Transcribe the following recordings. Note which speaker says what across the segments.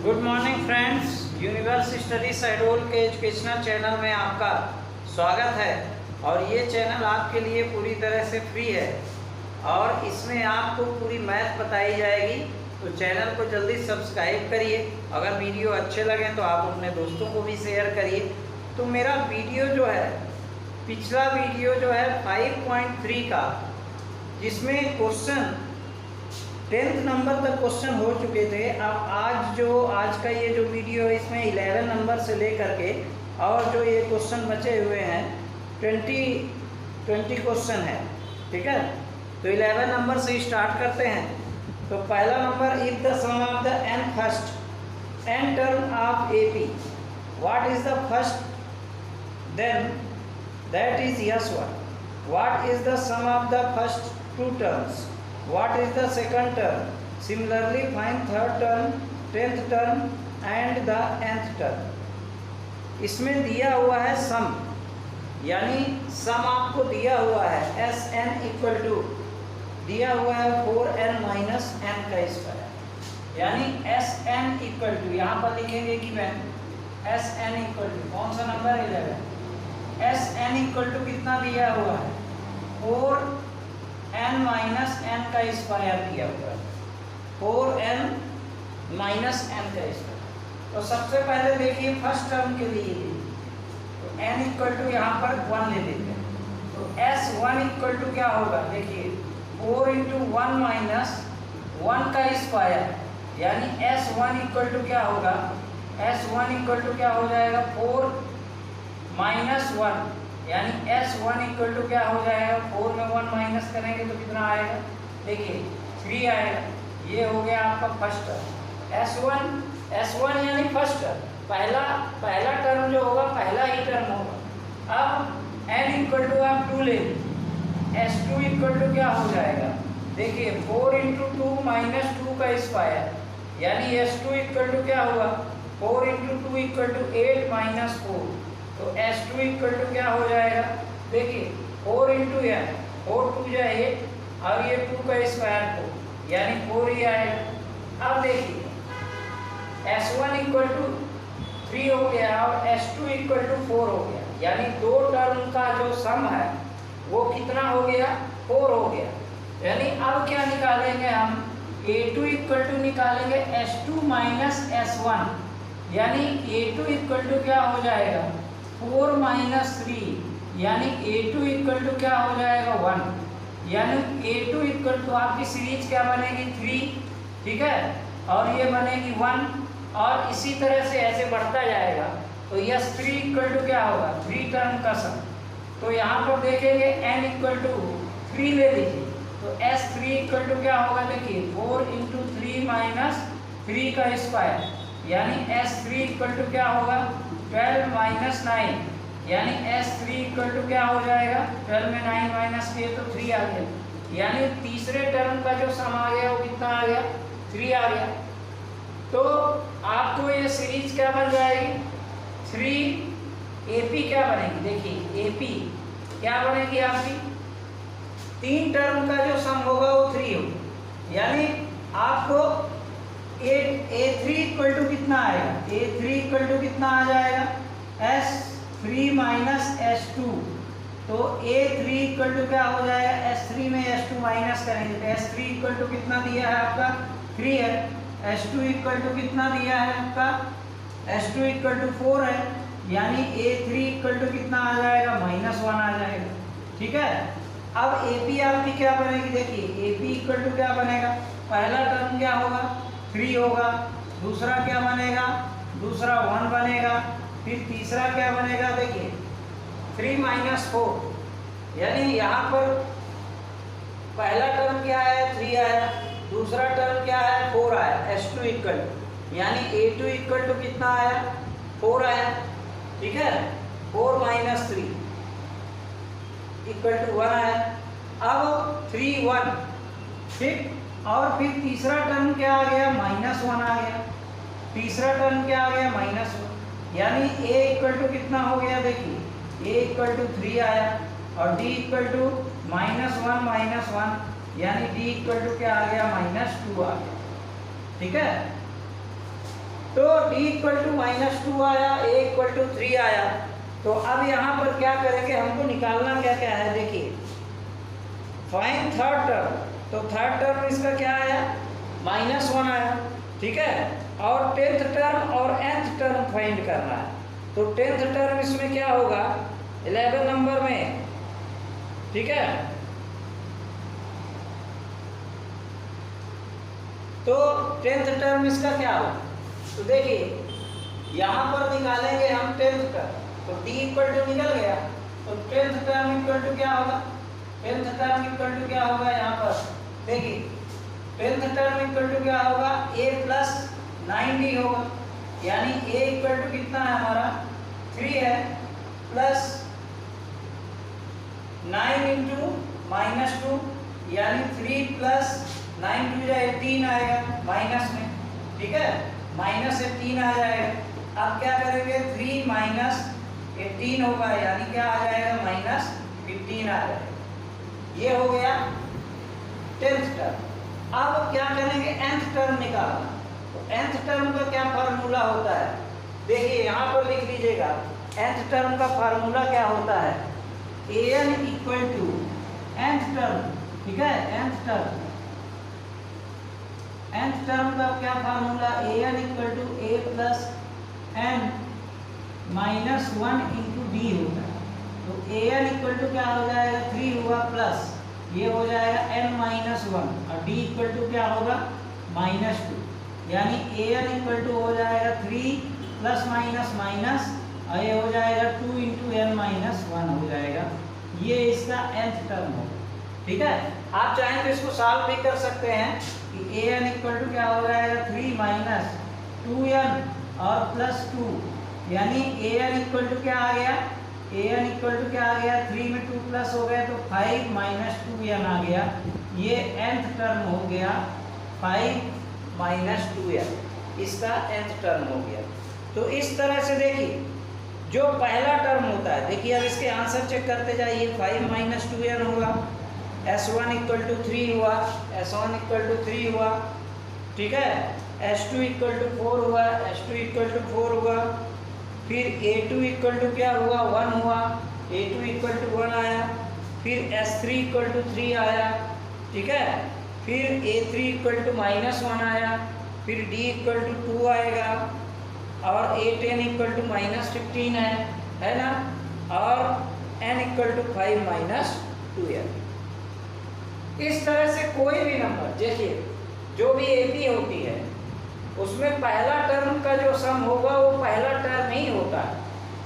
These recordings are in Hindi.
Speaker 1: Good morning friends, universe study Shahdol के एजुकेशनल चैनल में आपका स्वागत है। और ये चैनल आपके लिए पूरी तरह से फ्री है और इसमें आपको पूरी मैथ बताई जाएगी। तो चैनल को जल्दी सब्सक्राइब करिए। अगर वीडियो अच्छे लगे तो आप अपने दोस्तों को भी शेयर करिए। तो मेरा वीडियो जो है, पिछला वीडियो जो है 5.3 का, जिसमें क्वेश्चन 10th नंबर तक क्वेश्चन हो चुके थे। अब आज का ये जो वीडियो है इसमें 11 नंबर से लेकर के और जो ये क्वेश्चन बचे हुए हैं 20 क्वेश्चन है, ठीक है। तो 11 नंबर से स्टार्ट करते हैं। तो पहला number, if the sum of the n first n term of AP, what is the first, then that is S1। What is the sum of the first two terms, what is the second term, similarly find third term, 10th term and the nth term। इसमें दिया हुआ है सम, यानी सम आपको दिया हुआ है Sn इक्वल टू दिया हुआ है 4n माइनस n का स्क्वायर, यानी Sn इक्वल टू यहाँ पर लिखेंगे कि मैं Sn इक्वल टू कौन सा नंबर 11, Sn इक्वल टू कितना दिया हुआ है 4n माइनस n का स्क्वायर दिया हुआ है, 4n माइनस n का स्क्वायर। तो सबसे पहले देखिए फर्स्ट टर्म के लिए, तो n इक्वल टू यहाँ पर 1 ले लेते हैं। तो S1 इक्वल टू क्या होगा, देखिए 4 इंटू 1 माइनस 1 का स्क्वायर, यानी S1 इक्वल टू क्या होगा, S1 इक्वल टू क्या हो जाएगा 4 माइनस 1, यानी S1 इक्वल टू क्या हो जाएगा, 4 में 1 माइनस करेंगे तो कितना आएगा, देखिए 3 आएगा। ये हो गया आपका फर्स्ट टर्म। S1 यानी फर्स्ट टर्म, पहला टर्म जो होगा पहला ही टर्म होगा। अब n इक्वल टू आप 2 ले लीजिए, S2 इक्वल टू क्या हो जाएगा, देखिए 4 इंटू 2 माइनस 2 का स्क्वायर, यानी S2 इक्वल टू क्या हुआ 4 इंटू 2 इक्वल टू 8 माइनस 4। तो S2 इक्वल टू क्या हो जाएगा, देखिए 4 इंटू n, 4 2 जा 8 और ये 2 का स्क्वायर 4, यानी 4 ही आएगा। अब देखिए S1 इक्वल टू 3 हो गया और S2 इक्वल टू 4 हो गया, यानी दो टर्म का जो सम है वो कितना हो गया, 4 हो गया। यानी अब क्या निकालेंगे हम, A2 इक्वल टू निकालेंगे S2 माइनस S1, यानी A2 इक्वल टू क्या हो जाएगा 4 माइनस 3, यानी A2 इक्वल टू क्या हो जाएगा 1, यानी A2 इक्वल टू आपकी सीरीज क्या बनेगी 3, ठीक है, और ये बनेगी 1 और इसी तरह से ऐसे बढ़ता जाएगा। तो S3 इक्वल टू क्या होगा 3 टर्म का सम। तो यहाँ पर देखेंगे n इक्वल टू 3 ले लीजिए, तो S3 इक्वल टू क्या होगा, देखिए 4 इंटू 3 माइनस 3 का स्क्वायर, यानी S3 इक्वल टू क्या होगा 12 माइनस 9, यानी S3 इक्वल टू क्या हो जाएगा, 12 में 9 माइनस किए तो 3 आ गया, यानी तीसरे टर्म का जो सम आ गया वो कितना आ गया 3 आ गया। तो आपको ये सीरीज क्या बन जाएगी 3AP क्या बनेगी, देखिए AP क्या बनेगी आपकी, 3 टर्म का जो सम होगा वो 3 होगा, यानी आपको A3 इक्वल टू कितना आएगा, A3 इक्वल टू कितना आ जाएगा S3 माइनस S2। तो A3 इक्वल टू क्या हो जाएगा, S3 में S2 माइनस करेंगे तो S3 इक्वल टू कितना दिया है आपका 3 है, S2 इक्वल टू कितना दिया है आपका, S2 इक्वल टू 4 है, यानी A3 इक्वल टू कितना आ जाएगा -1 आ जाएगा, ठीक है। अब AP आपकी क्या बनेगी, देखिए AP इक्वल टू क्या बनेगा, पहला टर्म क्या होगा 3 होगा, दूसरा क्या बनेगा, दूसरा 1 बनेगा, फिर तीसरा क्या बनेगा, देखिए 3 माइनस 4, यानी यहाँ पर पहला टर्म क्या है 3 आया, दूसरा टर्म क्या है 4 आया, S2 इक्वल, यानी A2 इक्वल टू कितना आया 4 आया, ठीक है, 4 माइनस 3 इक्वल टू 1 आया। अब 3 1, ठीक, और फिर तीसरा टर्म क्या आ गया -1 आ गया, तीसरा टर्म क्या आ गया -1, यानी A इक्वल टू कितना हो गया, देखिए A इक्वल टू 3 आया और D इक्वल टू -1, यानी D इक्वल टू क्या आ गया -2 आ गया, ठीक है। तो d इक्वल टू -2 आया, a इक्वल टू 3 आया। तो अब यहाँ पर क्या करेंगे, हमको निकालना क्या क्या है, देखिए फाइंड थर्ड टर्म। तो थर्ड टर्म इसका क्या आया, -1 आया, ठीक है। और 10th टर्म और nth टर्म फाइंड करना है। तो 10th टर्म इसमें क्या होगा, 11 नंबर में, ठीक है। तो 10th टर्म इसका क्या होगा, तो देखिए यहाँ पर निकालेंगे हम 10th टर्म। तो d इक्वल टू निकल गया, तो 10th टर्म इक्वल टू क्या होगा, 10th टर्म इक्वल टू क्या होगा, यहाँ पर देखिए 10th टर्म इक्वल टू क्या होगा, a प्लस 9d होगा। यानी a इक्वल टू कितना है हमारा, 3 है, प्लस 9 इंटू -2, यानी 3 प्लस 9 टू जाए 18 आएगा माइनस में, ठीक है, -18 आ जाएगा। अब क्या करेंगे, 3 माइनस 18 होगा, यानी क्या आ जाएगा, -15 आ जाएगा। ये हो गया 10th टर्म। अब क्या करेंगे, nth टर्म निकालना। तो nth टर्म का क्या फार्मूला होता है, देखिए यहाँ पर लिख लीजिएगा। nth टर्म का फार्मूला क्या होता है, an equal to nth term, ठीक है, nth टर्म का क्या formula, an equal to a plus n minus 1 into d होता है। तो an इक्वल टू क्या हो जाएगा, 3 हुआ, प्लस ये हो जाएगा n माइनस 1, और d इक्वल टू क्या होगा, -2। यानी an इक्वल टू हो जाएगा 3 प्लस माइनस माइनस, और ये हो जाएगा 2 इंटू n माइनस 1 हो जाएगा। ये इसका nth टर्म होगा, ठीक है। आप चाहें तो इसको सॉल्व भी कर सकते हैं कि an इक्वल टू क्या हो जाएगा, 3 माइनस 2n और प्लस 2, यानी an इक्वल टू क्या आ गया, an इक्वल टू क्या आ गया, 3 में 2 प्लस हो गया तो 5 माइनस 2n आ गया। ये nth टर्म हो गया 5 माइनस 2n, इसका nth टर्म हो गया। तो इस तरह से देखिए जो पहला टर्म होता है, देखिए अब इसके आंसर चेक करते जाइए। 5 माइनस 2n होगा, s1 इक्वल टू 3 हुआ, s1 इक्वल टू 3 हुआ, ठीक है। s2 इक्वल टू 4 हुआ, s2 इक्वल टू 4 हुआ। फिर a2 इक्वल टू क्या हुआ, 1 हुआ, a2 इक्वल टू 1 आया। फिर s3 इक्वल टू 3 आया, ठीक है। फिर a3 इक्वल टू -1 आया। फिर d इक्वल टू 2 आएगा, और a10 इक्वल टू -15 है ना, और n equal to 5 minus 2n। इस तरह से कोई भी नंबर, देखिए जो भी AP होती है उसमें पहला टर्म का जो सम होगा वो पहला टर्म ही होता है।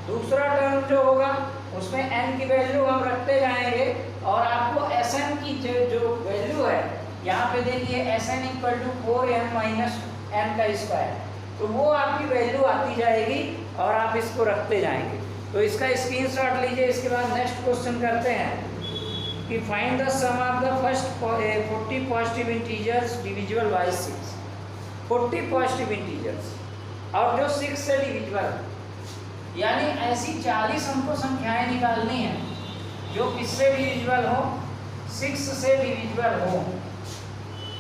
Speaker 1: दूसरा टर्म जो होगा उसमें n की वैल्यू हम रखते जाएंगे, और आपको Sn की जो वैल्यू है, यहाँ पे देखिए Sn equal to 4n minus n का स्क्वायर, तो वो आपकी वैल्यू आती जाएगी और आप इसको रखते जाएंगे। तो इसका स्क्रीनशॉट लीजिए। इसके बाद नेक्स्ट क्वेश्चन करते हैं कि find the sum of the first 40 positive integers divisible by 6। 40 positive integers और जो 6 से डिविजिबल, यानी ऐसी 40 हमको संख्याएं निकालनी है जो किससे डिविजिबल हो, 6 से डिविजिबल हो,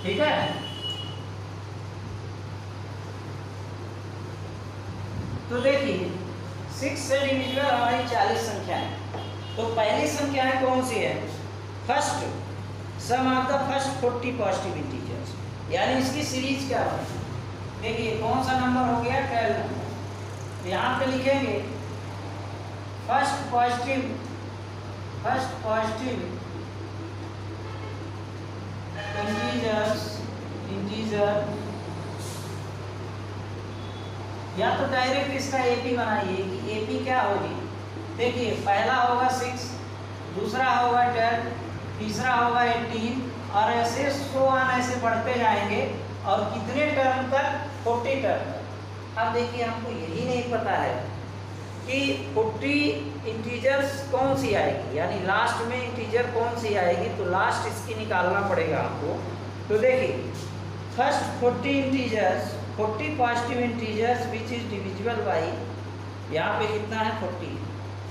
Speaker 1: ठीक है। तो देखिए 6 से डिविजिबल हमारी 40 संख्याएं। तो पहली संख्याएं कौन सी है, first sum of the first 40 positive integers, यानी इसकी सीरीज क्या है। देखिए कौन सा नंबर हो गया, 12 नंबर। यहाँ पे लिखेंगे फर्स्ट पॉजिटिव इंटीजर, या तो डायरेक्ट इसका AP बनाइए कि AP क्या होगी। देखिए पहला होगा 6, दूसरा होगा 12, तीसरा होगा 18, और ऐसे 100 ऐसे बढ़ते जाएंगे, और कितने टर्म तक, 40 टर्म तक। अब देखिए हमको यही नहीं पता है कि 40 इंटीजर्स कौन सी आएगी, यानी लास्ट में इंटीजर कौन सी आएगी, तो लास्ट इसकी निकालना पड़ेगा हमको। तो देखिए first 40 integers, 40 positive integers which is divisible by, यहाँ पे कितना है 40।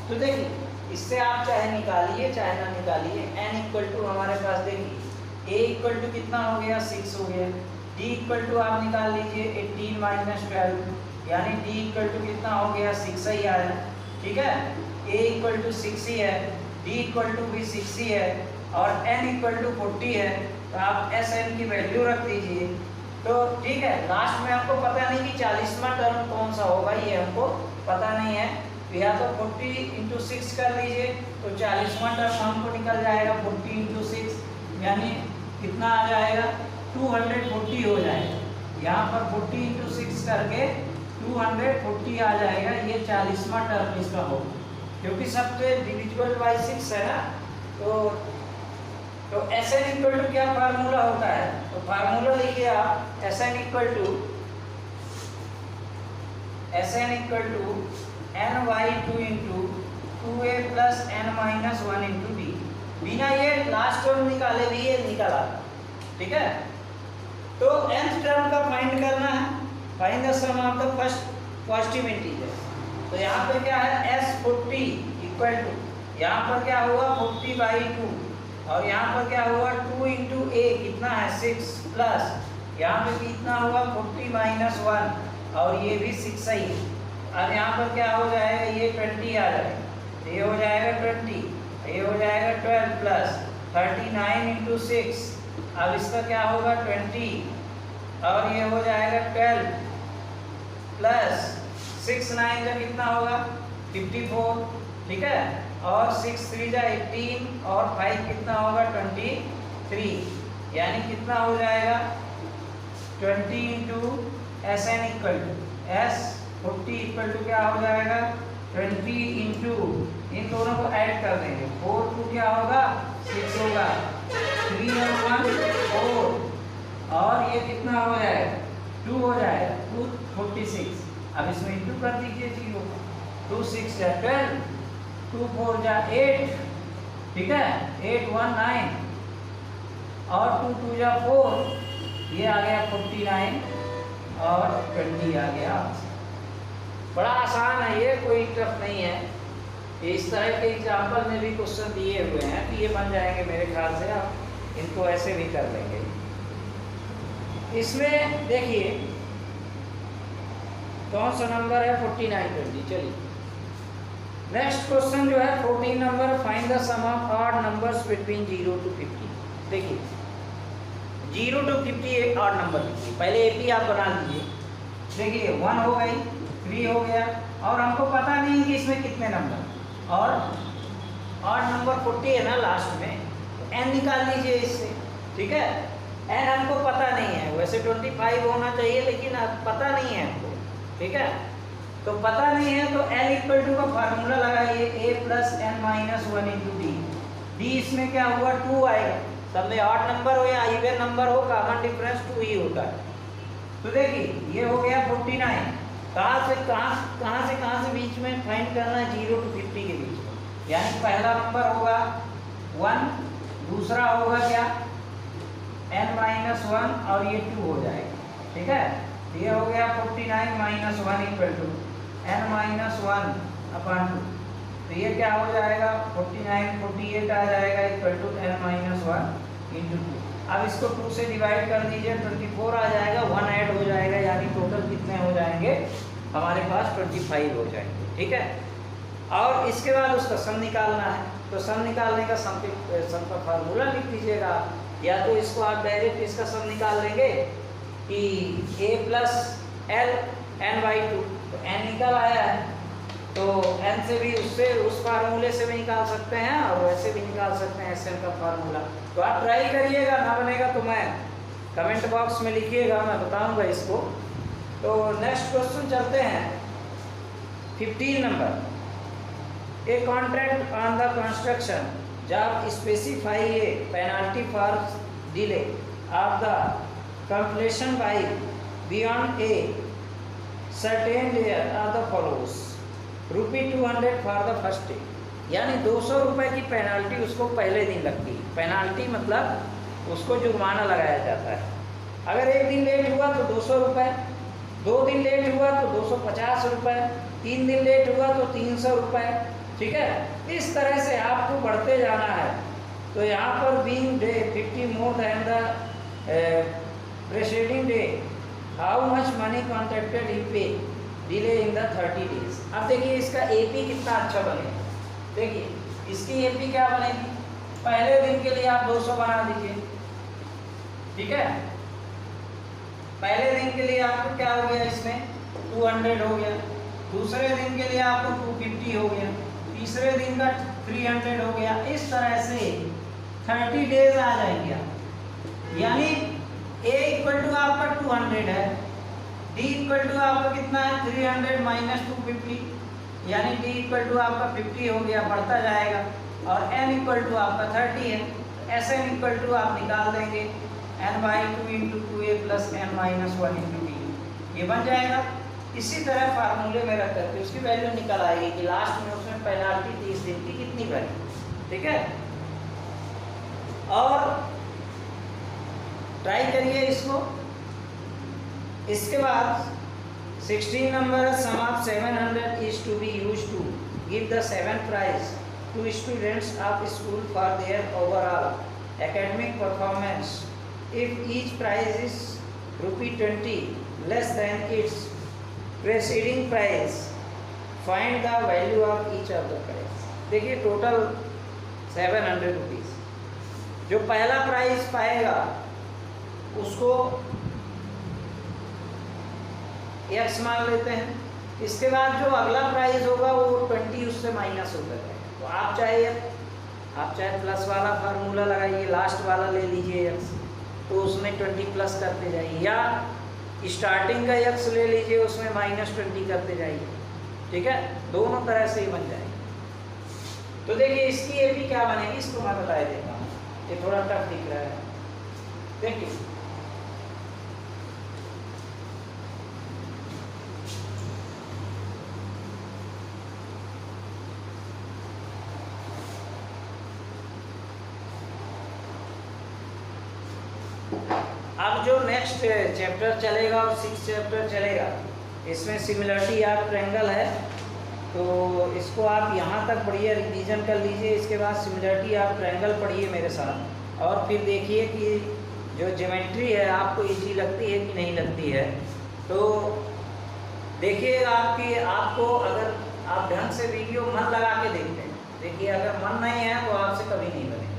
Speaker 1: तो देखिए इससे आप चाहे निकालिए चाहे ना निकालिए, n इक्वल टू हमारे पास देखिए a इक्वल टू कितना हो गया, 6 हो गया। d इक्वल टू आप निकाल लीजिए 18 माइनस 12, यानी d इक्वल टू कितना हो गया 6 ही आया, ठीक है। a इक्वल टू 6 ही है, d इक्वल टू भी 6 ही है और n इक्वल टू 40 है। तो आप Sn की वैल्यू रख दीजिए। तो ठीक है, लास्ट में आपको पता नहीं कि 40वां टर्म कौन सा होगा, ये हमको पता नहीं है। तो या तो 40 × 6 कर लीजिए, तो 40वां टर्म हमको निकल जाएगा 40 × 6, यानी कितना आ जाएगा 240 हो जाएगा। यहाँ पर 40 × 6 करके 240 आ जाएगा, ये 40वां टर्म इसका होगा, क्योंकि सबसे डिविजिबल बाय 6 है ना। तो Sn इक्वल टू क्या फार्मूला होता है, तो फार्मूला लिखिए आप, Sn equal to ny2 × 2a + n - 1 × d। बिना ये लास्ट टर्म निकाले भी ये निकला, ठीक है। तो nth टर्म का फाइंड करना है, find the sum of the first positive integer. तो यहाँ पे क्या है S40 इक्वल टू, यहाँ पर क्या हुआ 40/2 और यहाँ पर क्या हुआ 2 × a कितना है 6 प्लस यहाँ पे कितना हुआ 40 - 1 और ये भी 6 ही है। अब यहाँ पर क्या हो जाएगा, ये 20 आ जाएगा, ये हो जाएगा 20, ये हो जाएगा 12 प्लस 39 × 6, अब इसका क्या होगा 20 और ये हो जाएगा 12 प्लस 6 9 का कितना होगा 54, ठीक है। और 6 3 जा 18 और 5 कितना होगा 23, यानी कितना हो जाएगा 20 × Sn equal to S40 equal to क्या हो जाएगा 20 × इन दोनों को ऐड कर देंगे, 4 2 क्या होगा 6 होगा, 3 और 1 4 और ये कितना हो जाएगा 2 हो जाएगा 246। अब इसमें इंटू कर दीजिए 0, 2 6 जा 12, 2 4 जा 8, ठीक है, 8 1 9 और 2 2 जा 4, ये आ गया 49 और 20 आ गया। बड़ा आसान है ये, कोई टफ नहीं है। इस तरह के एग्जाम्पल में भी क्वेश्चन दिए हुए हैं, तो ये बन जाएंगे मेरे ख्याल से, आप इनको ऐसे भी कर लेंगे। इसमें देखिए कौन सा नंबर है 49 20। चलिए नेक्स्ट क्वेश्चन जो है 14 number, find the sum of odd numbers between 0 to 50। देखिए 0 to 50 एक ऑड नंबर लिखिए, पहले एपी आप बना लीजिए। देखिए 1 हो गई, 3 हो गया और हमको पता नहीं कि इसमें कितने नंबर, और ऑड नंबर 40 है ना लास्ट में, तो n निकाल लीजिए इससे, ठीक है। n हमको पता नहीं है, वैसे 25 होना चाहिए लेकिन अब पता नहीं है हमको, ठीक है। तो पता नहीं है तो n इक्वल टू का फार्मूला लगाइए, a + n - 1 × d। d इसमें क्या हुआ 2 आएगा, सब में ऑड नंबर हो या इवन नंबर हो, कॉमन डिफरेंस 2 ही होता है। तो देखिए ये हो गया 49, कहाँ से बीच में फाइंड करना है 0 to 50 के बीच में, यानी पहला नंबर होगा 1, दूसरा होगा क्या n - 1 और ये 2 हो जाएगा, ठीक है। ये हो गया 49 - 1 इक्वल टू n - 1/2, तो ये क्या हो जाएगा 49 48 आ जाएगा इक्वल टू n - 1 × 2। अब इसको 2 से डिवाइड कर दीजिए, 24 आ जाएगा, 1 ऐड हो जाएगा, यानी टोटल कितने हो जाएंगे हमारे पास 25 हो जाएंगे, ठीक है। और इसके बाद उसका सम निकालना है, तो सम निकालने का सम का फार्मूला लिख दीजिएगा, या तो इसको आप डायरेक्ट इसका सम निकाल लेंगे कि a + l n/2, तो n निकल आया है, तो n से भी उससे उस फार्मूले से भी निकाल सकते हैं और वैसे भी निकाल सकते हैं Sn का फार्मूला। तो आप ट्राई करिएगा, ना बनेगा तो मैं कमेंट बॉक्स में लिखिएगा, मैं बताऊंगा इसको। तो नेक्स्ट क्वेश्चन चलते हैं 15 number, a contract on the construction job specify A penalty for delay of the completion by beyond a certain year are the follows: ₹200 for the first day, यानी 200 रुपये की पेनाल्टी उसको पहले दिन लगती है। पेनाल्टी मतलब उसको जुर्माना लगाया जाता है। अगर एक दिन लेट हुआ तो 200 रुपये, 2 दिन लेट हुआ तो 250 रुपये, 3 दिन लेट हुआ तो 300 रुपये, ठीक है। इस तरह से आपको बढ़ते जाना है। तो यहाँ पर being day 50 more than the preceding day, how much money contracted he pay, delay in the 30 days. अब देखिए इसका एपी कितना अच्छा बनेगा। देखिए इसकी एपी क्या बनेगी, पहले दिन के लिए आप 200 बना दीजिए, ठीक है। पहले दिन के लिए आपको क्या हो गया, इसमें 200 हो गया, दूसरे दिन के लिए आपको 250 हो गया, तीसरे दिन का 300 हो गया। इस तरह से 30 डेज आ जाएंगे आप। यानी A इक्वल टू आपका 200 है, D इक्वल टू आपका कितना है 300 माइनस 250, यानी D इक्वल टू आपका 50 हो गया, बढ़ता जाएगा। और N इक्वल टू आपका 30 है, Sn इक्वल टू आप निकाल देंगे n/2 × 2a + n - 1 × d, ये बन जाएगा। इसी तरह फार्मूले में रख करके उसकी वैल्यू निकल आएगी कि लास्ट में उसमें पेनाल्टी 30 दिन की कितनी बनी, ठीक है। और ट्राई करिए इसको। इसके बाद 16 number, sum of 700 is to be used to give the 7 prize to students of school for their overall academic performance. If each prize is ₹20 less than its preceding price, find the value of each of the price. देखिए टोटल 700 रुपीज़, जो पहला प्राइस पाएगा उसको x मान लेते हैं। इसके बाद जो अगला प्राइस होगा वो 20 उससे माइनस होता जाएगा। तो आप चाहे प्लस वाला फार्मूला लगाइए, लास्ट वाला ले लीजिए x, तो उसमें 20 प्लस करते जाइए, या स्टार्टिंग का x ले लीजिए उसमें -20 करते जाइए, ठीक है। दोनों तरह से ही बन जाएगी। तो देखिए इसकी एपी क्या बनेगी, इसको मैं बता देता हूँ, ये थोड़ा टफ दिख रहा है। देखिए अब जो नेक्स्ट चैप्टर चलेगा और 6 चैप्टर चलेगा, इसमें सिमिलरिटी ऑफ ट्रायंगल है, तो इसको आप यहाँ तक पढ़िए, रिवीजन कर लीजिए। इसके बाद सिमिलरिटी ऑफ ट्रायंगल पढ़िए मेरे साथ, और फिर देखिए कि जो ज्योमेट्री है आपको इजी लगती है कि नहीं लगती है। तो देखिए आपको अगर आप ढंग से वीडियो मन लगा के देखते हैं, देखिए अगर मन नहीं है तो आपसे कभी नहीं बनेगा,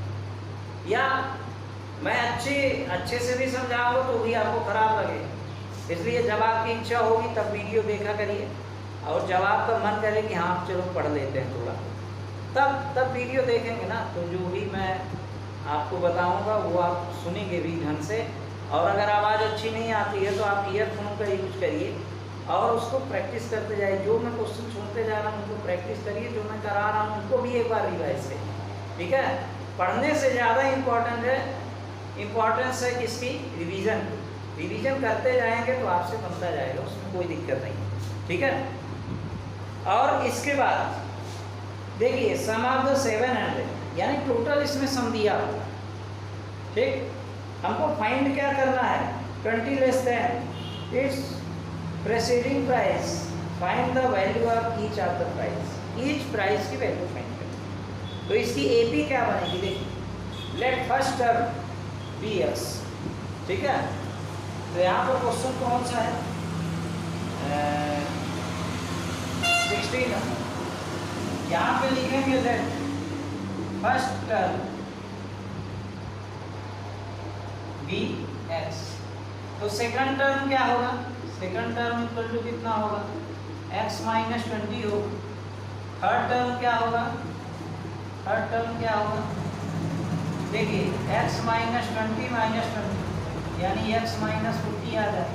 Speaker 1: या मैं अच्छे से भी समझाऊंगा तो भी आपको खराब लगेगा। इसलिए जब आपकी इच्छा होगी तब वीडियो देखा करिए, और जब आपका मन करे कि हाँ चलो पढ़ लेते हैं थोड़ा, तब वीडियो देखेंगे ना, तो जो भी मैं आपको बताऊंगा वो आप सुनेंगे भी ढंग से। और अगर आवाज़ अच्छी नहीं आती है तो आप ईयरफोन का यूज करिए और उसको प्रैक्टिस करते जाइए। जो मैं क्वेश्चन सुनते जा रहा हूँ उनको प्रैक्टिस करिए, जो मैं करा रहा हूँ उनको भी एक बार रिवाइज करिए, ठीक है। पढ़ने से ज़्यादा इम्पोर्टेंस है किसकी, रिवीजन करते जाएंगे तो आपसे बनता जाएगा, उसमें कोई दिक्कत नहीं, ठीक है। और इसके बाद देखिए सम ऑफ द 700, यानी टोटल इसमें सम दिया होगा, ठीक। हमको फाइंड क्या करना है, 20 less than its preceding price, find the value of each of the price, each price की वैल्यू फाइंड करनी। तो इसकी एपी क्या बनेगी, देखिए let first term be x, ठीक है। तो यहाँ पर क्वेश्चन कौन सा है, 16 नंबर। यहाँ पे लिखेंगे let first term be x. तो सेकंड टर्म क्या होगा, सेकंड टर्म इक्वल टू कितना होगा, x - 20 होगा। थर्ड टर्म क्या होगा, थर्ड टर्म क्या होगा, देखिए x - 20 - 20 यानी x - 40 आ जाए।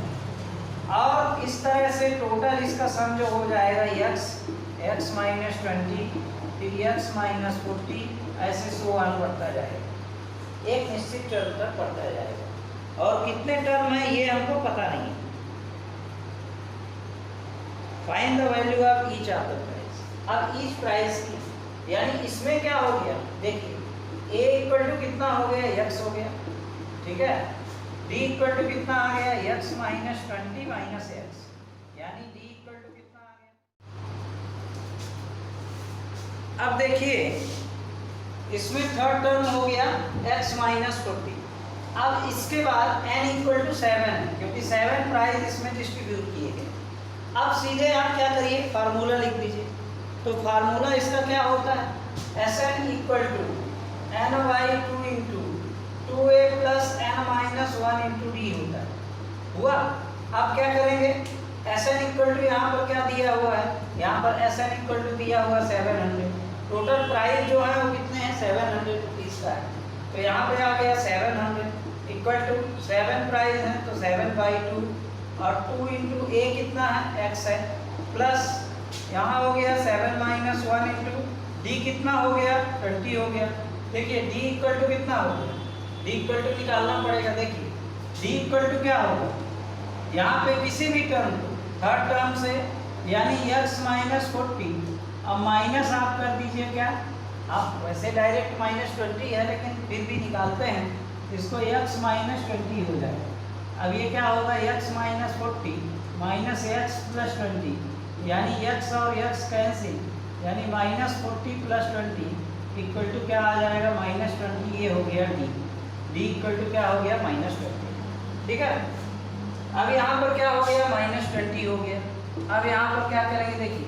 Speaker 1: और इस तरह से टोटल इसका सम जो हो जाएगा x - 20 फिर x - 40, ऐसे सो ऑन बढ़ता जाएगा, एक निश्चित टर्म तक बढ़ता जाएगा। और कितने टर्म है ये हमको पता नहीं है। Find the value of each of the price. अब ईच प्राइस की, यानी इसमें क्या हो गया, देखिए a इक्वल टू कितना हो गया, x हो गया, ठीक है। d इक्वल टू कितना आ गया, x - 20 - x, यानी d इक्वल टू कितना आ गया। अब देखिए इसमें थर्ड टर्म हो गया x - 40। अब इसके बाद n इक्वल टू 7 है, क्योंकि 7 प्राइस इसमें डिस्ट्रीब्यूट किए गए। अब सीधे आप क्या करिए, फार्मूला लिख दीजिए। तो फार्मूला इसका क्या होता है, Sn equal to n/2 into 2a plus n-1 into d होता है। हुआ। अब क्या करेंगे, Sn इक्वल टू यहाँ पर क्या दिया हुआ है, यहाँ पर Sn इक्वल टू दिया हुआ 700। टोटल प्राइस जो है वो कितने हैं, 700 रुपीज़ का है। तो यहाँ पे आ गया 700 इक्वल टू 7 प्राइस है तो 7/2 और 2 इंटू ए कितना है, x है, प्लस यहाँ हो गया 7 - 1 इंटू डी कितना हो गया, 20 हो गया। देखिए डी इक्वल टू कितना हो गया, डी इक्वल टू निकालना पड़ेगा। देखिए डी इक्वल टू क्या होगा, यहाँ पे किसी भी टर्म को थर्ड टर्म से यानी x - 40, अब माइनस आप कर दीजिए क्या, आप वैसे डायरेक्ट -20 है लेकिन फिर भी निकालते हैं, इसको x - 20 हो जाएगा। अब ये क्या होगा, x - 40 माइनस x प्लस 20, यानी x और x कैंसिल, यानी -40 प्लस 20 इक्वल टू क्या आ जाएगा, -20। ये हो गया डी, डी इक्वल टू क्या हो गया, -20। ठीक है। अब यहाँ पर क्या हो गया, -20 हो गया। अब यहाँ पर क्या करेंगे, देखिए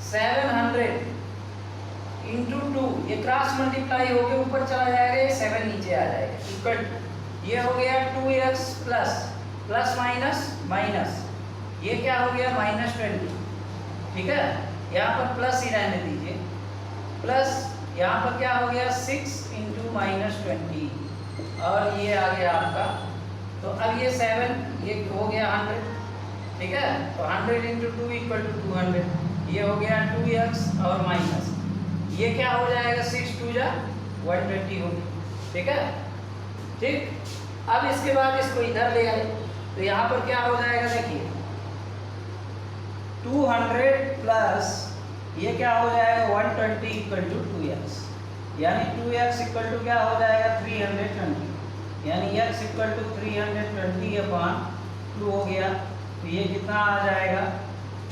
Speaker 1: 700 इंटू 2, ये क्रॉस मल्टीप्लाई होकर ऊपर चला जाएगा, ये 7 नीचे आ जाएगा, इक्वल टू ये हो गया 2x plus plus minus minus, ये क्या हो गया -20। ठीक है, यहाँ पर प्लस ही रहने दीजिए, प्लस यहाँ पर क्या हो गया 6 इंटू -20 और ये आ गया आपका। तो अब ये 7 ये हो गया 100। ठीक है, तो 100 इंटू 2 इक्वल टू 200, ये हो गया 2x और माइनस ये क्या हो जाएगा, 6 2 जा 120 हो गया। ठीक है, ठीक। अब इसके बाद इसको इधर ले आए तो यहाँ पर क्या हो जाएगा, देखिए 200 प्लस ये क्या हो जाएगा 120 इक्वल टू 2x, यानी 2x इक्वल टू क्या हो जाएगा 320, यानी x इक्वल टू 320/2 हो गया। तो ये कितना आ जाएगा,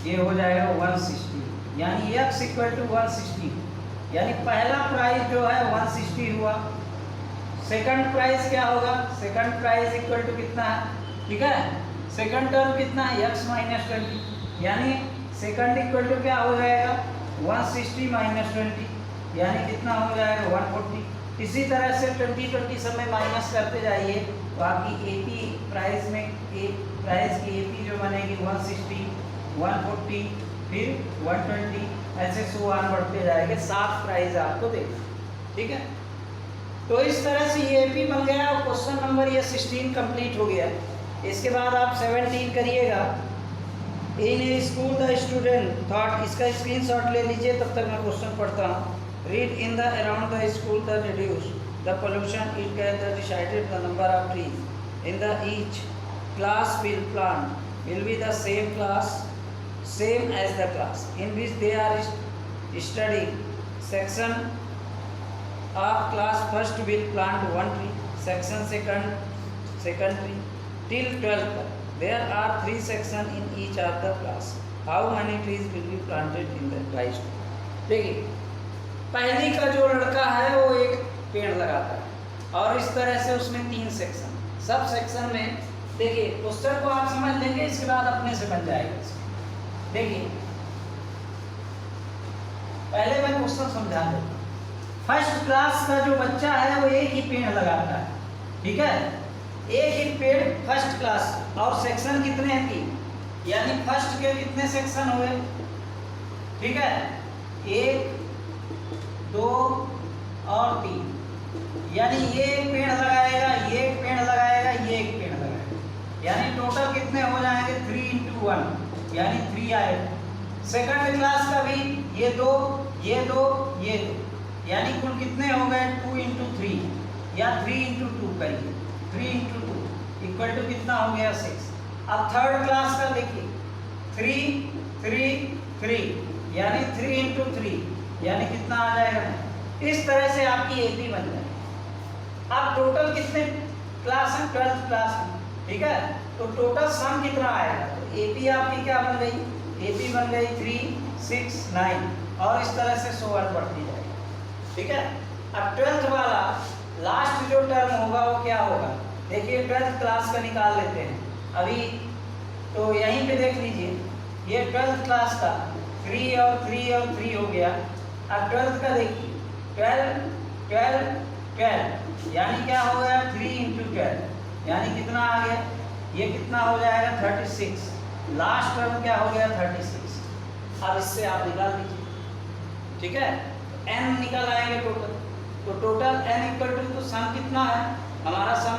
Speaker 1: ये हो जाएगा 160, यानी x इक्वल टू 160, यानी पहला प्राइस जो है 160 हुआ। सेकंड प्राइस क्या होगा, सेकंड प्राइस इक्वल टू कितना है, ठीक है, सेकंड टर्म कितना है x - 20, यानी सेकंड इक्वल टू क्या हो जाएगा 160 - 20, यानी कितना हो जाएगा 140। इसी तरह से 20 समय माइनस करते जाइए तो आपकी एपी प्राइस में प्राइस की एपी जो बनेगी 160 140 फिर 120 ऐसे 100 बढ़ते जाएंगे, 7 प्राइस आपको देगा। ठीक है, तो इस तरह से ये एपी बन गया और क्वेश्चन नंबर ये 16 कंप्लीट हो गया। इसके बाद आप 17 करिएगा। इन ए स्कूल द स्टूडेंट थॉट, इसका स्क्रीनशॉट ले लीजिए तब तक मैं क्वेश्चन पढ़ता हूँ। Read in the around the school the reduce the pollution it gather decided the number of trees in the each class will plant will be the same class same as the class in which they are studying. Section of class first will plant 1 tree, section second tree till 12th. There are 3 sections in each of the class. How many trees will be planted in the class? देखिए पहली का जो लड़का है वो एक पेड़ लगाता है और इस तरह से उसमें 3 सेक्शन, सब सेक्शन में देखिए क्वेश्चन को आप समझ लेंगे, इसके बाद अपने से बन जाएगा। देखिए पहले मैं क्वेश्चन समझा दूँ। फर्स्ट क्लास का जो बच्चा है वो एक ही पेड़ लगाता है, ठीक है, एक ही पेड़ फर्स्ट क्लास, और सेक्शन कितने हैं 3, यानी फर्स्ट के कितने सेक्शन हुए, ठीक है, 1 2 और 3, यानी ये एक पेड़ लगाएगा, ये एक पेड़ लगाएगा, ये एक पेड़ लगाएगा, यानी टोटल कितने हो जाएंगे 3 × 1, यानी 3 आएगा। सेकंड क्लास का भी ये 2 ये 2 ये 2, यानी कुल कितने हो गए 2 × 3 या 3 × 2 करिए, 3 × 2 इक्वल टू कितना हो गया 6। अब थर्ड क्लास का देखिए 3 3 3, यानी 3 × 3, यानी कितना आ जाएगा। इस तरह से आपकी एपी बन जाएगी। अब टोटल कितने क्लास हैं, 12th क्लास में, ठीक है, तो टोटल सम कितना आएगा, तो एपी आपकी क्या बन गई, एपी बन गई 3 6 9 और इस तरह से 100 बढ़ती जाएगी। ठीक है, अब 12th वाला लास्ट जो टर्म होगा वो क्या होगा, देखिए 12th क्लास का निकाल लेते हैं अभी, तो यहीं पे देख लीजिए ये 12th क्लास का 3 और 3 और 3 हो गया। अब 12th का देखिए 12 12 12 यानी क्या हो गया 3 × 12 यानी कितना आ गया, ये कितना हो जाएगा 36। लास्ट टर्म क्या हो गया 36। अब इससे आप निकाल दीजिए, ठीक है। n निकल आएंगे टोटल, तो टोटल n इक्वल टू, तो सम कितना है हमारा सम,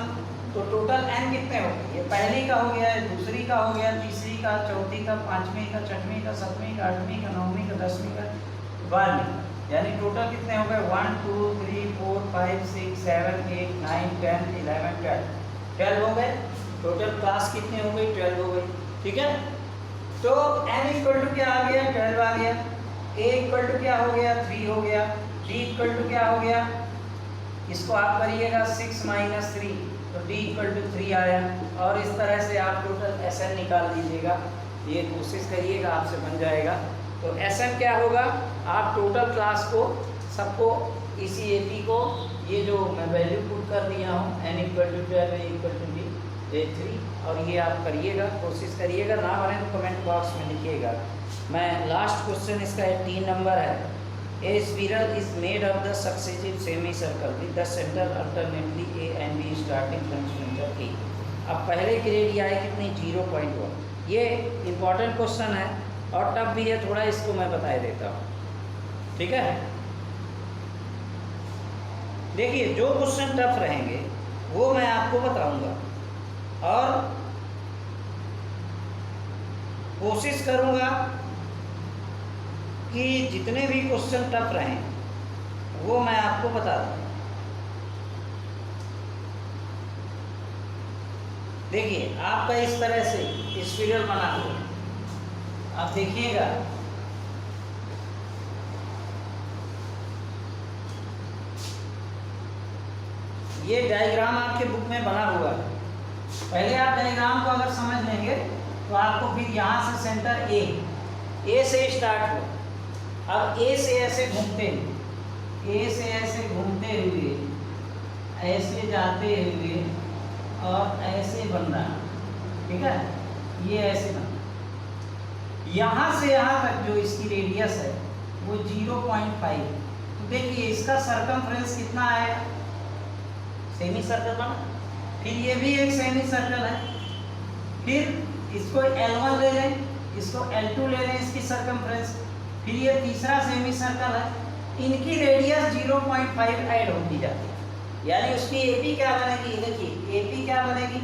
Speaker 1: तो टोटल n कितने हो गए, ये पहली का हो गया, दूसरी का हो गया, तीसरी का, चौथी का, पांचवी का, छठवीं का, सातवीं का, आठवीं का, नौवीं का, 10वीं का, 12वीं, यानी टोटल कितने हो गए 1 2 3 4 5 6 7 8 9 10 11 12 हो गए। टोटल क्लास कितने हो गई 12 हो गई, ठीक है। तो n इक्वल टू क्या आ गया 12 आ गया, a इक्वल टू क्या हो गया 3 हो गया, d इक्वल टू क्या हो गया, इसको आप करिएगा 6 - 3 तो d इक्वल टू 3 आया। और इस तरह से आप टोटल Sn निकाल लीजिएगा, ये कोशिश करिएगा आपसे बन जाएगा। तो Sn क्या होगा, आप टोटल क्लास को सबको इसी AP को ये जो मैं वैल्यू पुट कर दिया हूँ n equal to 12 a equal to d a3, और ये आप करिएगा, कोशिश करिएगा, ना बने तो कमेंट बॉक्स में लिखिएगा। मैं लास्ट क्वेश्चन इसका 18 नंबर है। A spiral is made of the successive semicircle with the center alternately A and B starting from center A। अब पहले की रेडियाई कितनी 0.1। ये इम्पॉर्टेंट क्वेश्चन है और टफ भी है थोड़ा, इसको मैं बता देता हूँ, ठीक है। देखिए जो क्वेश्चन टफ रहेंगे वो मैं आपको बताऊंगा और कोशिश करूंगा कि जितने भी क्वेश्चन टफ रहें वो मैं आपको बता दूँ। देखिए आपका इस तरह से स्पाइरल बना हुआ, आप देखिएगा ये डायग्राम आपके बुक में बना हुआ है। पहले आप डायग्राम को अगर समझ लेंगे तो आपको फिर यहाँ से सेंटर ए से स्टार्ट हो, अब ए से ऐसे घूमते हुए, ए से ऐसे घूमते हुए, ऐसे जाते हुए और ऐसे बन रहा, ठीक है, ये ऐसे बन रहा। यहाँ से यहाँ तक जो इसकी रेडियस है वो 0.5। तो देखिए इसका सरकमफ्रेंस कितना आएगा, सेमी सर्कल बना, फिर ये भी एक सेमी सर्कल है, फिर इसको L1 ले लें, इसको L2 ले लें इसकी सरकमफ्रेंस, फिर ये तीसरा सेमी सर्कल है, इनकी रेडियस 0.5 ऐड होती जाती है, यानी उसकी AP क्या बनेगी, देखिए AP क्या बनेगी,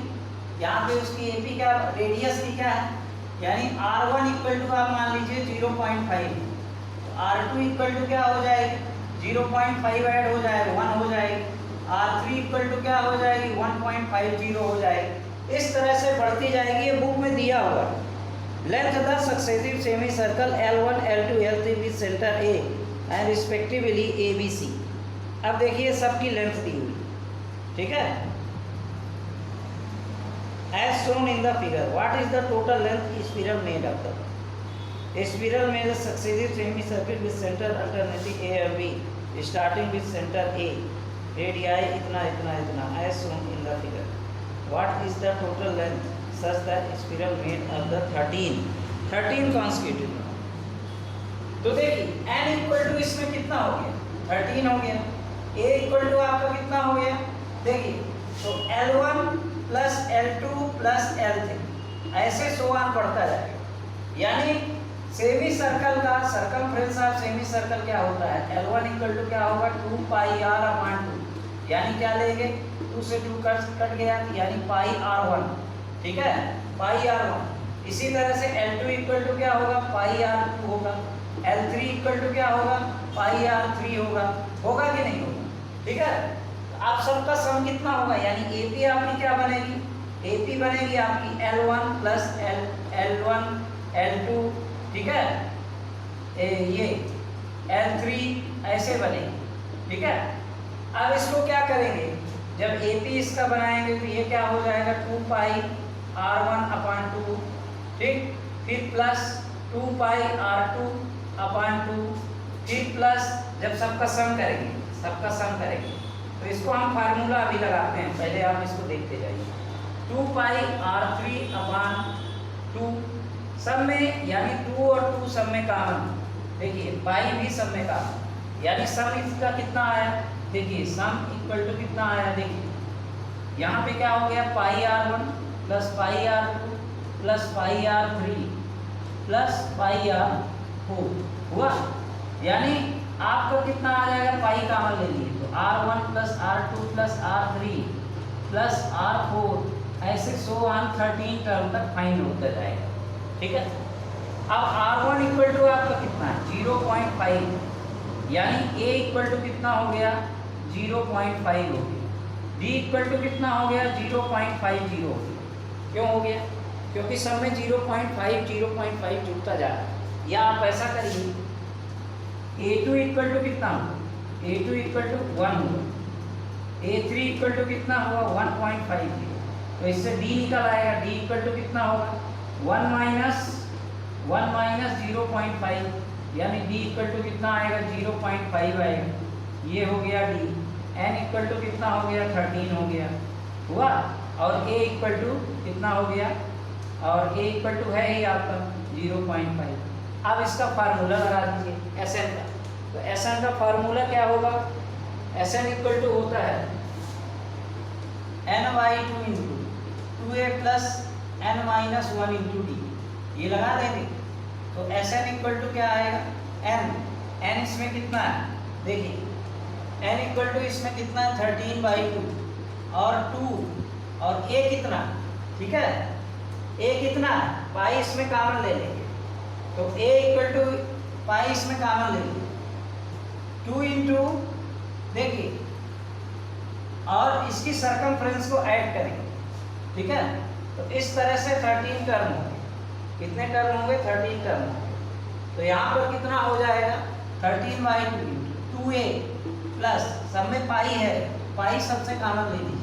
Speaker 1: यहाँ पे उसकी AP क्या रेडियस की क्या है, यानी R1 इक्वल टू आप मान लीजिए 0.5, तो R2 इक्वल टू क्या हो जाएगी 0.5 ऐड हो जाएगा 1 हो जाएगी, R3 इक्वल टू क्या हो जाएगी 1.50 हो जाएगी। इस तरह से बढ़ती जाएगी, ये बुक में दिया हुआ है। Length of the successive semicircle L1, L2, L3 with center A and respectively ABC। अब देखिए सबकी लेंथ दी हुई, ठीक है। As shown in the figure, what is the total length spiral made of the? A spiral made a successive semicircle with center alternating A and B, starting with center A, radii इतना इतना इतना, as shown in the figure. What is the total length such that spiral made of the 13 consecutive? तो देखिए n इक्वल टू इसमें कितना हो गया 13 हो गया, a इक्वल टू आपका कितना हो गया, देखिए तो L1 plus L2 plus L3 ऐसे सोआन बढ़ता जाएगा, यानी सेमी सर्कल का सर्कमफ्रेंस ऑफ सेमी सर्कल क्या होता है, L1 इक्वल टू क्या होगा 2πr/2, यानी क्या लेंगे 2 से 2 कट गया, यानी πr1, ठीक है, πr1। इसी तरह से L2 इक्वल टू क्या होगा πr2 होगा, L3 इक्वल टू क्या होगा πr3 होगा कि नहीं होगा, ठीक है। आप सबका सम कितना होगा, यानी AP आपकी क्या बनेगी, AP बनेगी आपकी L1 प्लस L1 L2, ठीक है, ये L3 ऐसे बनेगी, ठीक है। अब इसको क्या करेंगे, जब AP इसका बनाएंगे तो ये क्या हो जाएगा 2πr1/2, ठीक, फिर प्लस 2πr2/2, फिर प्लस जब सबका सम करेंगे तो इसको हम फार्मूला अभी लगाते हैं, पहले आप इसको देखते जाइए। 2πr3/2 सब में यानी 2 और 2 सब में कॉमन, देखिए पाई भी सब में कॉमन, यानी सम इसका कितना आया, देखिए सम इक्वल टू कितना आया, देखिए यहाँ पे क्या हो गया, पाई r1 plus pi r2 plus pi r3 plus pi r4 हुआ, यानी आपको कितना आ जाएगा, पाई कॉमन ले लिए तो r1 plus r2 plus r3 plus r4 ऐसे सो ऑन 13 टर्म तक फाइंड होता जाएगा, ठीक है। अब r1 इक्वल टू आपका कितना है 0.5, यानी a इक्वल टू कितना हो गया 0.5 हो गया, d इक्वल टू कितना हो गया 0.50 हो गया, क्यों हो गया, क्योंकि सब में 0.5 जुड़ता जा रहा है। या आप ऐसा करिए a2 इक्वल टू कितना होगा, a2 इक्वल टू 1 होगा, a3 इक्वल टू कितना होगा 1.50, तो इससे d निकल आएगा, d इक्वल टू कितना होगा 1 माइनस 0.5, यानी d इक्वल टू कितना आएगा 0.5 आएगा, ये हो गया d, n इक्वल टू कितना हो गया 13 हो गया हुआ, और a इक्वल टू कितना हो गया, और a इक्वल टू है ही आपका 0.5। अब इसका फार्मूला लगा दीजिए Sn का, तो Sn का फार्मूला क्या होगा, Sn इक्वल टू होता है n/2 into 2a plus n minus 1 into D, ये लगा देंगे तो Sn इक्वल टू क्या आएगा, n इसमें कितना है, देखिए n इक्वल टू इसमें कितना है 13/2 और 2 और a कितना, ठीक है, a कितना है, पाई इसमें कॉमन ले लेंगे, तो a इक्वल टू पाई इसमें कॉमन ले लेंगे 2 इंटू, देखिए और इसकी सर्कमफ्रेंस को ऐड करेंगे, ठीक है, तो इस तरह से 13 टर्म होंगे, कितने टर्म होंगे 13 टर्म होंगे, तो यहाँ पर कितना हो जाएगा 13/2 इंटू 2a प्लस सब में पाई है, पाई सबसे कॉमन ले लीजिए,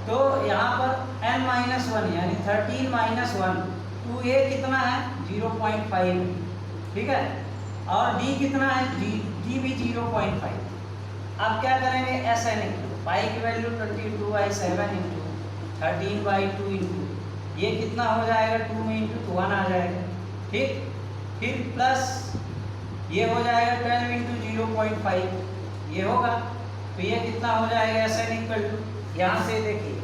Speaker 1: तो यहाँ पर n-1 यानी 13 माइनस 1, 2a कितना है 0.5, ठीक है, और d कितना है, d भी 0.5। अब क्या करेंगे Sn इंटू पाई की वैल्यू 22/7 इंटू 13/2 इंटू ये कितना हो जाएगा 2 में इंटू 1 आ जाएगा, ठीक, फिर प्लस ये हो जाएगा 12 इंटू 0.5 ये होगा, तो ये कितना हो जाएगा Sn इक्वल टू, यहाँ से देखिए,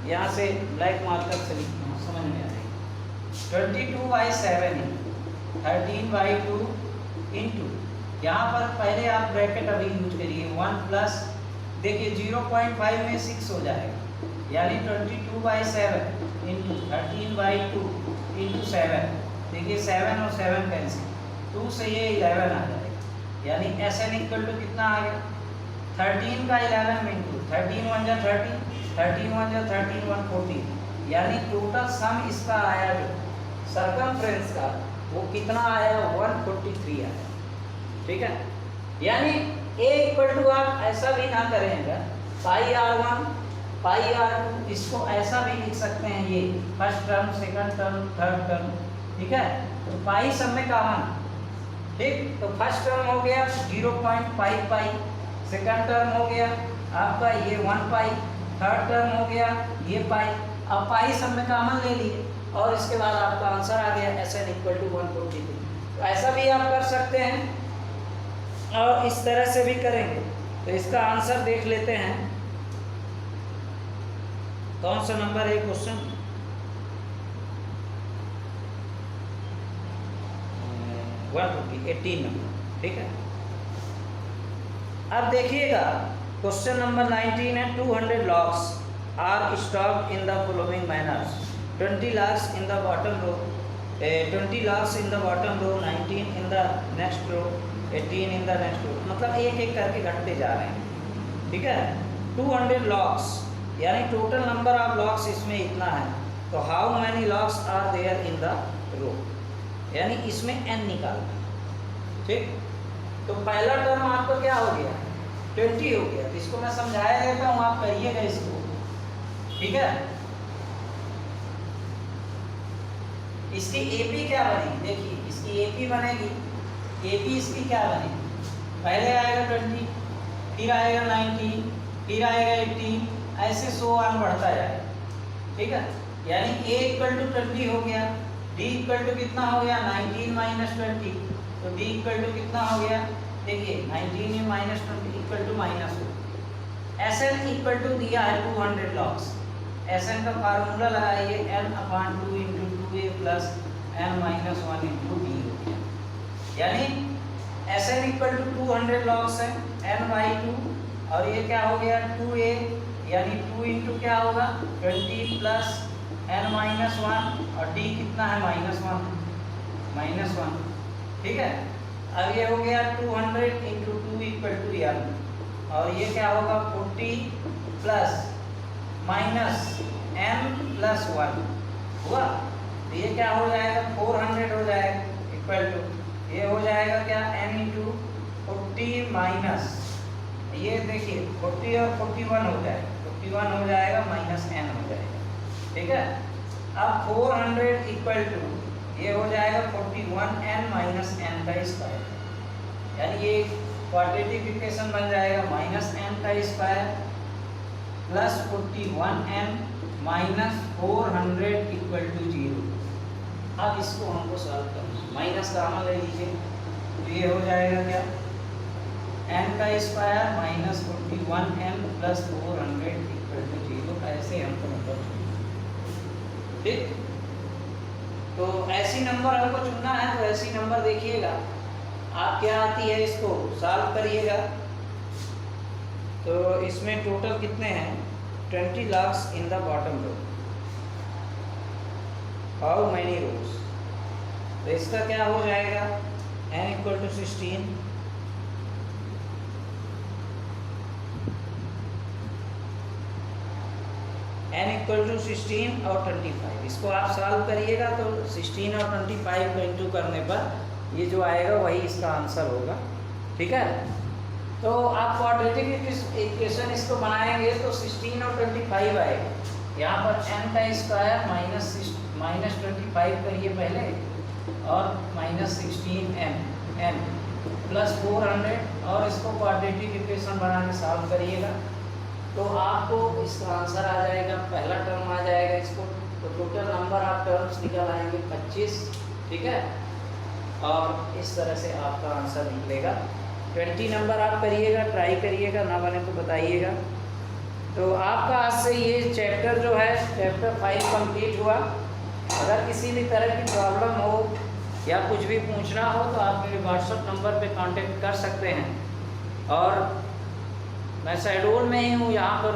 Speaker 1: यहाँ से ब्लैक मार्कर से लिखना समझ में आ जाएगा 22/7 इंटू 13/2 इंटू, यहाँ पर पहले आप ब्रैकेट अभी यूज करिए 1 प्लस, देखिए 0.5 में 6 हो जाएगा, यानी 22/7 इंटू 13/2 इंटू 7, देखिए 7 और 7 कैंसिल, 2 से ये 11 आ जाएगा, यानी Sn इक्वल टू कितना आ गया 13 का 11 में इंटू 13 1 जा 30, 13 1 जा 13 1 14, यानी टोटल सम इसका आया जो सर्कमफ्रेंस का वो कितना आया 143 आया, ठीक है, यानी a इक्वल टू आप ऐसा भी ना करेंगे पाई r1 पाई r2, इसको ऐसा भी लिख सकते हैं, ये first term second term third term, ठीक है, तो पाई सब में कॉमन, ठीक, तो फर्स्ट टर्म हो गया 0.5 पाई, सेकंड टर्म हो गया आपका ये 1 पाई, थर्ड टर्म हो गया ये पाई, अब पाई सब में कॉमन ले लिए और इसके बाद आपका आंसर आ गया Sn इक्वल टू 143। तो ऐसा भी आप कर सकते हैं और इस तरह से भी करेंगे, तो इसका आंसर देख लेते हैं, कौन सा नंबर है क्वेश्चन, 18 नंबर, ठीक है। अब देखिएगा क्वेश्चन नंबर 19 है 200 logs are stocked in the following manners, 20 lakhs in the bottom row, 20 lakhs in the bottom row, 19 in the next row, 18 in the next row, मतलब एक एक करके घटते जा रहे हैं, ठीक है। 200 लॉक्स यानी टोटल नंबर ऑफ लॉक्स इसमें इतना है, तो how many logs are there in the row, यानी इसमें n निकालना, ठीक। तो पहला टर्म आपका क्या हो गया 20 हो गया, तो इसको मैं समझाया देता हूँ, आप करिएगा इसको, ठीक है। इसकी AP क्या बनेगी, देखिए इसकी AP बनेगी, AP इसकी क्या बनेगी, पहले आएगा 20, फिर आएगा 19, फिर आएगा 18, ऐसे 100 बढ़ता जाएगा, ठीक है। यानी a इक्वल टू 20 हो गया, d इक्वल टू कितना हो गया 19 माइनस 20, तो d इक्वल टू कितना हो गया, देखिए 19 माइनस 20 इक्वल टू माइनस हो। Sn इक्वल टू दिया है 200 लॉग्स, Sn का फार्मूला लगाइए n/2 into 2a plus n minus 1 into d हो गया, यानी Sn इक्वल टू 200 लॉग्स है n/2 और ये क्या हो गया 2a, यानी 2 इंटू क्या होगा 20 प्लस n माइनस 1 और d कितना है -1, ठीक है। अब ये हो गया 200 इंटू 2 इक्वल टू n और ये क्या होगा 40 प्लस माइनस n प्लस 1 हुआ, तो ये क्या हो जाएगा 400 हो जाएगा इक्वल टू ये हो जाएगा क्या n इंटू 40 माइनस ये देखिए 40 और 41 हो जाएगा, 41 हो जाएगा माइनस n हो जाएगा, ठीक है। अब 400 इक्वल टू ये हो जाएगा 41n माइनस n का स्क्वायर, यानी ये क्वाड्रेटिक इक्वेशन बन जाएगा -n का square plus 41n minus 400 equal to 0। अब इसको हमको सॉल्व करना है, माइनस कॉमन ले लीजिए, तो ये हो जाएगा क्या n का square minus 41n plus 400 equal to 0, ऐसे हमको नंबर चुनना, ठीक। तो ऐसी नंबर हमको चुनना है, तो ऐसी नंबर देखिएगा आप क्या आती है, इसको सॉल्व करिएगा। तो इसमें टोटल कितने हैं 20 logs in the bottom row, how many rows, तो इसका क्या हो जाएगा n equal to 16 n equal to 16 और 25, इसको आप सॉल्व करिएगा तो 16 और 25 को इंटू करने पर ये जो आएगा वही इसका आंसर होगा, ठीक है। तो आप क्वाड्रेटिक इक्वेशन इसको बनाएंगे तो 16 और 25 आएगा, यहाँ पर n का स्क्वायर माइनस 25 करिए पहले और माइनस 16n प्लस 400 और इसको क्वाड्रेटिक इक्वेशन बना के सॉल्व करिएगा तो आपको इसका आंसर आ जाएगा, पहला टर्म आ जाएगा इसको, तो टोटल नंबर आप टर्म्स निकल आएंगे 25, ठीक है। और इस तरह से आपका आंसर निकलेगा। 20 नंबर आप करिएगा, ट्राई करिएगा, ना बने तो बताइएगा। तो आपका आज से ये चैप्टर जो है चैप्टर 5 कंप्लीट हुआ। अगर किसी भी तरह की प्रॉब्लम हो या कुछ भी पूछना हो तो आप मेरे व्हाट्सएप नंबर पे कांटेक्ट कर सकते हैं। और मैं शहडोल में ही हूँ, यहाँ पर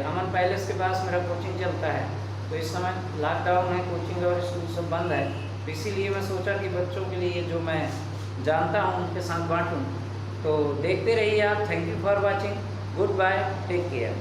Speaker 1: अमन पैलेस के पास मेरा कोचिंग चलता है। तो इस समय लॉकडाउन है, कोचिंग और स्कूल सब बंद है, तो इसीलिए मैं सोचा कि बच्चों के लिए जो मैं जानता हूँ उनके साथ बांटूँ। तो देखते रहिए आप। Thank you for watching, goodbye, take care.